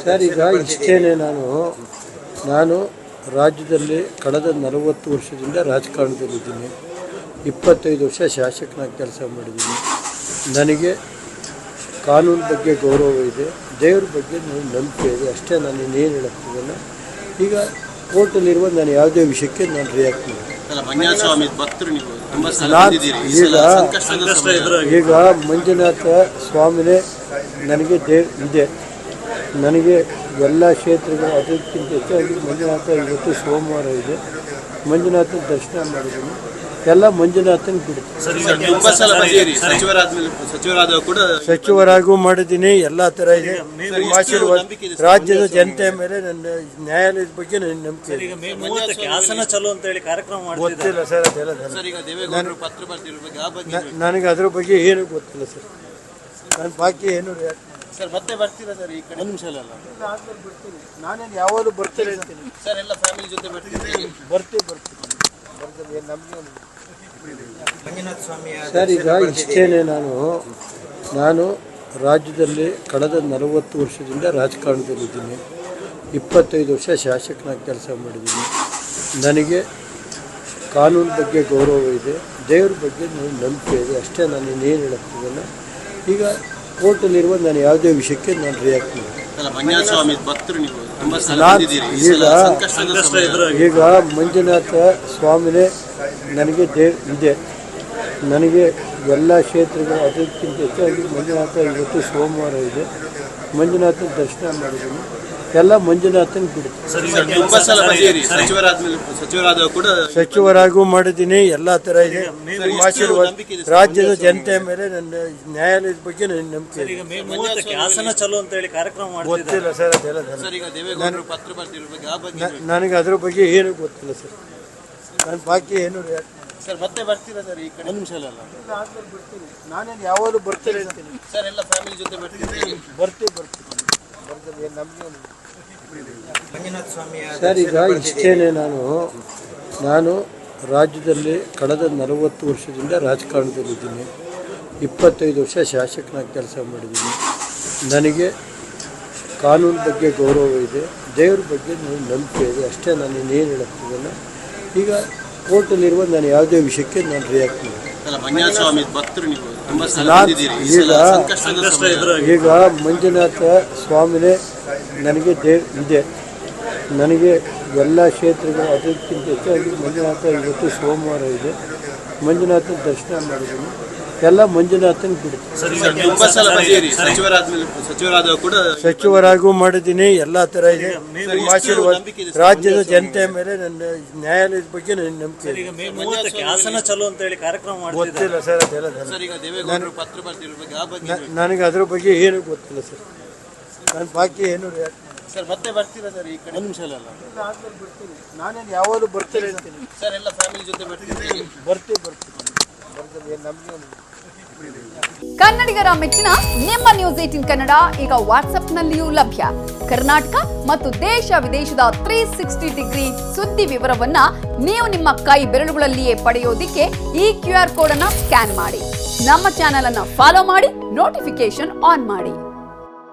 Sir, ಈಗ ಇಷ್ಟೇನೆ ನಾನು ರಾಜ್ಯದಲ್ಲಿ ಕಳೆದ 40 ವರ್ಷದಿಂದ ರಾಜಕಾರಣದಲ್ಲಿದ್ದೀನಿ. 25 ವರ್ಷ ಶಾಸಕನಾಗಿ ಕೆಲಸ ಮಾಡಿದ್ದೀನಿ. ನನಗೆ ಕಾನೂನು ಬಗ್ಗೆ ಗೌರವ ಇದೆ, ದೇವ್ರ ಬಗ್ಗೆ ನಂಬಿಕೆ ಇದೆ. ಅಷ್ಟೇ. ನಾನು ಇನ್ನೇನು ಹೇಳಕ್ತಿದ್ದಲ್ಲ. ಈಗ ಕೋರ್ಟಲ್ಲಿರುವ ನಾನು ಯಾವುದೇ ವಿಷಯಕ್ಕೆ ನಾನು ರಿಯಾಕ್ಟ್ ಮಾಡಿ ಈಗ ಮಂಜುನಾಥ ಸ್ವಾಮಿನೇ ನನಗೆ ಇದೆ. ನನಗೆ ಎಲ್ಲ ಕ್ಷೇತ್ರಗಳು ಅದಕ್ಕಿಂತ ಹೆಚ್ಚಾಗಿ ಮಂಜುನಾಥ ಇವತ್ತು ಸೋಮವಾರ ಇದೆ. ಮಂಜುನಾಥನ ದರ್ಶನ ಮಾಡಿದ್ದೀನಿ. ಎಲ್ಲ ಮಂಜುನಾಥನ ಸಚಿವರಾಗೂ ಮಾಡಿದ್ದೀನಿ. ಎಲ್ಲ ಥರ ಇದೆ. ಆಶೀರ್ವಾದ ರಾಜ್ಯದ ಜನತೆ ಮೇಲೆ ನನ್ನ ನ್ಯಾಯಾಲಯದ ಬಗ್ಗೆ ನನ್ನ ನಂಬಿಕೆ ಗೊತ್ತಿಲ್ಲ ಸರ್. ಅದೆಲ್ಲ ನನಗೆ ಅದ್ರ ಬಗ್ಗೆ ಏನೂ ಗೊತ್ತಿಲ್ಲ ಸರ್. ನನ್ನ ಬಾಕಿ ಏನು ಸರ್ ಮತ್ತೆ ಬರ್ತೀರಾ ಸರ್? ಈ ಕಡೆ ಒಂದು ನಿಮಿಷ ಅಲ್ಲ ಬರ್ತೀನಿ. ನಾನೇನು ಯಾವಾಗಲೂ ಬರ್ತೀನಿ ಅಂತೀನಿ ಸರ್. ಎಲ್ಲ ಫ್ಯಾಮಿಲಿ ಜೊತೆ ಬರ್ತೀನಿ. ನಮಗೆ ಸರ್, ಈಗ ಇಷ್ಟೇನೆ ನಾನು ರಾಜ್ಯದಲ್ಲಿ ಕಳೆದ 40 ವರ್ಷದಿಂದ ರಾಜಕಾರಣದಲ್ಲಿದ್ದೀನಿ. 25 ವರ್ಷ ಶಾಸಕನಾಗಿ ಕೆಲಸ ಮಾಡಿದ್ದೀನಿ. ನನಗೆ ಕಾನೂನು ಬಗ್ಗೆ ಗೌರವ ಇದೆ, ದೇವ್ರ ಬಗ್ಗೆ ನಂಬಿಕೆ ಇದೆ. ಅಷ್ಟೇ. ನಾನು ಇನ್ನೇನು ಹೇಳಕ್ತಿದ್ದಲ್ಲ. ಈಗ ಕೋರ್ಟಲ್ಲಿರುವ ನಾನು ಯಾವುದೇ ವಿಷಯಕ್ಕೆ ನಾನು ರಿಯಾಕ್ಟ್ ಮಾಡಿ ಈಗ ಮಂಜುನಾಥ ಸ್ವಾಮಿನೇ ನನಗೆ ಇದೆ. ನನಗೆ ಎಲ್ಲ ಕ್ಷೇತ್ರಗಳು ಅದಕ್ಕಿಂತ ಹೆಚ್ಚಾಗಿ ಮಂಜುನಾಥ ಇವತ್ತು ಸೋಮವಾರ ಇದೆ. ಮಂಜುನಾಥನ ದರ್ಶನ ಮಾಡಿದ್ದೀನಿ. ಎಲ್ಲ ಮಂಜುನಾಥನ ಸಚಿವರಾಗೂ ಮಾಡಿದ್ದೀನಿ. ಎಲ್ಲ ಥರ ಇದೆ. ಆಶೀರ್ವಾದ ರಾಜ್ಯದ ಜನತೆ ಮೇಲೆ ನನ್ನ ನ್ಯಾಯಾಲಯದ ಬಗ್ಗೆ ನನ್ನ ನಂಬಿಕೆ ಗೊತ್ತಿಲ್ಲ ಸರ್. ಅದೆಲ್ಲ ನನಗೆ ಅದ್ರ ಬಗ್ಗೆ ಏನೂ ಗೊತ್ತಿಲ್ಲ ಸರ್. ನನ್ನ ಬಾಕಿ ಏನು ಸರ್ ಮತ್ತೆ ಬರ್ತೀರಾ ಸರ್? ಈ ಕಡೆ ಒಂದು ನಿಮಿಷ ಅಲ್ಲ ಬರ್ತೀನಿ. ನಾನೇನು ಯಾವಾಗಲೂ ಬರ್ತೀನಿ ಅಂತೀನಿ ಸರ್. ಎಲ್ಲ ಫ್ಯಾಮಿಲಿ ಜೊತೆ ಬರ್ತೀನಿ. ನಮಗೆ ಸರ್, ಈಗ ಇಷ್ಟೇನೆ ನಾನು ರಾಜ್ಯದಲ್ಲಿ ಕಳೆದ 40 ವರ್ಷದಿಂದ ರಾಜಕಾರಣದಲ್ಲಿದ್ದೀನಿ. 25 ವರ್ಷ ಶಾಸಕನಾಗಿ ಕೆಲಸ ಮಾಡಿದ್ದೀನಿ. ನನಗೆ ಕಾನೂನು ಬಗ್ಗೆ ಗೌರವ ಇದೆ, ದೇವ್ರ ಬಗ್ಗೆ ನಂಬಿಕೆ ಇದೆ. ಅಷ್ಟೇ. ನಾನು ಇನ್ನೇನು ಹೇಳಕ್ತಿದ್ದಲ್ಲ. ಈಗ ಕೋರ್ಟಲ್ಲಿರುವ ನಾನು ಯಾವುದೇ ವಿಷಯಕ್ಕೆ ನಾನು ರಿಯಾಕ್ಟ್ ಮಾಡಿ ಈಗ ಮಂಜುನಾಥ ಸ್ವಾಮಿನೇ ನನಗೆ ಇದೆ. ನನಗೆ ಎಲ್ಲ ಕ್ಷೇತ್ರಗಳು ಅದಕ್ಕಿಂತ ಹೆಚ್ಚಾಗಿ ಮಂಜುನಾಥ ಇವತ್ತು ಸೋಮವಾರ ಇದೆ. ಮಂಜುನಾಥನ ದರ್ಶನ ಮಾಡಿದ್ದೀನಿ. ಎಲ್ಲ ಮಂಜುನಾಥನ ಸಚಿವರಾಗೂ ಮಾಡಿದ್ದೀನಿ. ಎಲ್ಲ ಥರ ಇದೆ. ಆಶೀರ್ವಾದ ರಾಜ್ಯದ ಜನತೆ ಮೇಲೆ ನನ್ನ ನ್ಯಾಯಾಲಯದ ಬಗ್ಗೆ ನನ್ನ ನಂಬಿಕೆ ಗೊತ್ತಿಲ್ಲ ಸರ್. ಅದೆಲ್ಲ ನನಗೆ ಅದ್ರ ಬಗ್ಗೆ ಏನೂ ಗೊತ್ತಿಲ್ಲ ಸರ್. ನನ್ನ ಬಾಕಿ ಏನು ಸರ್ ಮತ್ತೆ ಬರ್ತೀರಾ ಸರ್? ಈ ಕಡೆ ಒಂದು ನಿಮಿಷ ಅಲ್ಲ ಬರ್ತೀನಿ. ನಾನೇನು ಯಾವಾಗಲೂ ಬರ್ತೀನಿ ಅಂತೀನಿ ಸರ್. ಎಲ್ಲ ಫ್ಯಾಮಿಲಿ ಜೊತೆ ಬರ್ತೀನಿ. ನಮಗೆ ಕನ್ನಡಿಗರ ಮೆಚ್ಚಿನ ನಿಮ್ಮ ನ್ಯೂಸ್ 18 ಕನ್ನಡ ಈಗ ವಾಟ್ಸ್ಆಪ್ನಲ್ಲಿಯೂ ಲಭ್ಯ. ಕರ್ನಾಟಕ ಮತ್ತು ದೇಶ ವಿದೇಶದ 360 ಡಿಗ್ರಿ ಸುದ್ದಿ ವಿವರವನ್ನ ನೀವು ನಿಮ್ಮ ಕೈ ಬೆರಳುಗಳಲ್ಲಿಯೇ ಪಡೆಯೋದಿಕ್ಕೆ ಈ QR ಕೋಡ್ ಅನ್ನು ಸ್ಕ್ಯಾನ್ ಮಾಡಿ. ನಮ್ಮ ಚಾನೆಲ್ ಅನ್ನು ಫಾಲೋ ಮಾಡಿ, ನೋಟಿಫಿಕೇಶನ್ ಆನ್ ಮಾಡಿ.